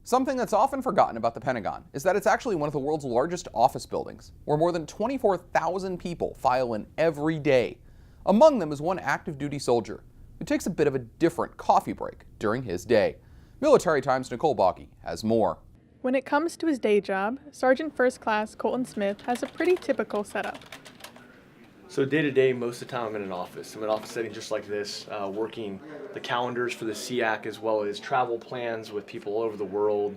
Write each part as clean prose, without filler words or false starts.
Something that's often forgotten about the Pentagon is that it's actually one of the world's largest office buildings, where more than 24,000 people file in every day. Among them is one active duty soldier who takes a bit of a different coffee break during his day. Military Times' Nicole Bauke has more. When it comes to his day job, Sergeant First Class Colton Smith has a pretty typical setup. So day to day, most of the time I'm in an office. I'm in an office setting just like this, working the calendars for the SEAC as well as travel plans with people all over the world.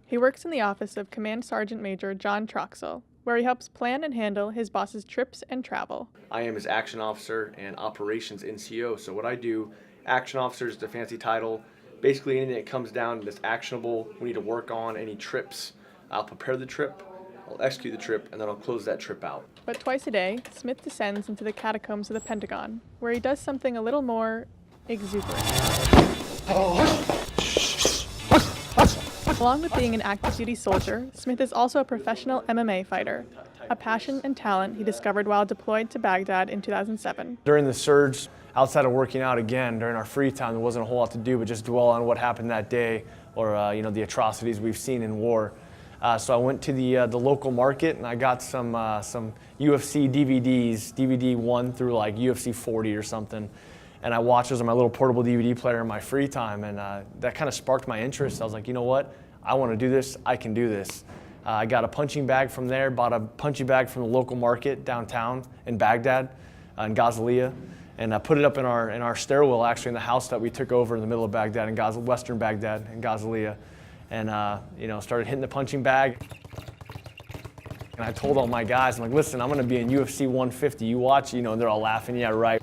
He works in the office of Command Sergeant Major John Troxell, where he helps plan and handle his boss's trips and travel. I am his action officer and operations NCO. So what I do, action officer is the fancy title. Basically anything that comes down that's actionable, we need to work on, any trips, I'll prepare the trip, I'll execute the trip, and then I'll close that trip out. But twice a day, Smith descends into the catacombs of the Pentagon, where he does something a little more exuberant. Along with being an active duty soldier, Smith is also a professional MMA fighter, a passion and talent he discovered while deployed to Baghdad in 2007. During the surge, outside of working out again, during our free time, there wasn't a whole lot to do but just dwell on what happened that day or the atrocities we've seen in war. So I went to the local market and I got some UFC DVDs, DVD 1 through like UFC 40 or something. And I watched those on my little portable DVD player in my free time, and that kind of sparked my interest. I was like, you know what? I want to do this. I can do this. I got a punching bag from there, bought a punching bag from the local market downtown in Baghdad, in Ghazaliya, and I put it up in our stairwell, actually, in the house that we took over in the middle of Baghdad, in western Baghdad, in Ghazaliya. And started hitting the punching bag. And I told all my guys, I'm like, listen, I'm going to be in UFC 150. You watch, and they're all laughing. Yeah, right.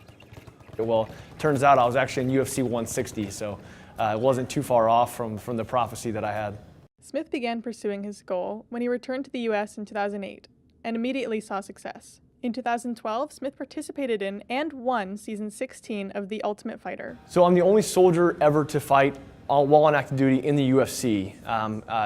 Well, turns out I was actually in UFC 160, so it wasn't too far off from the prophecy that I had. Smith began pursuing his goal when he returned to the U.S. in 2008 and immediately saw success. In 2012, Smith participated in and won season 16 of The Ultimate Fighter. So I'm the only soldier ever to fight while on active duty in the UFC.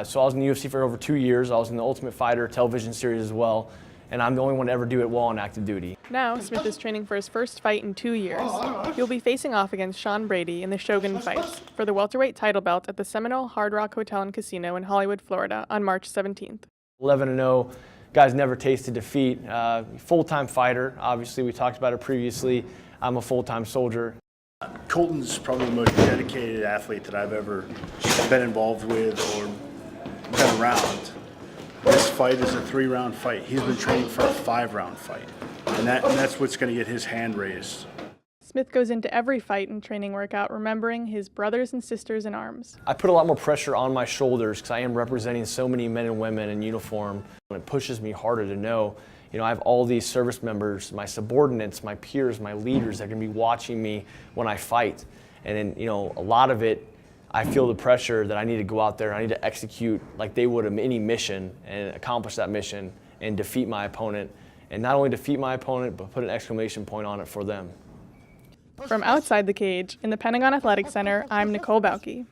So I was in the UFC for over 2 years. I was in the Ultimate Fighter television series as well, and I'm the only one to ever do it while on active duty. Now, Smith is training for his first fight in 2 years. He'll be facing off against Sean Brady in the Shogun fights for the welterweight title belt at the Seminole Hard Rock Hotel and Casino in Hollywood, Florida on March 17th. 11-0, guys never tasted defeat. Full-time fighter, obviously we talked about it previously. I'm a full-time soldier. Colton's probably the most dedicated athlete that I've ever been involved with or been around. This fight is a 3-round fight. He's been training for a 5-round fight, and that's what's going to get his hand raised. Smith goes into every fight and training workout remembering his brothers and sisters in arms. I put a lot more pressure on my shoulders because I am representing so many men and women in uniform. It pushes me harder to know, I have all these service members, my subordinates, my peers, my leaders that are going to be watching me when I fight. And then, a lot of it, I feel the pressure that I need to go out there and I need to execute like they would any mission and accomplish that mission and defeat my opponent. And not only defeat my opponent, but put an exclamation point on it for them. From outside the cage, in the Pentagon Athletic Center, I'm Nicole Bauke.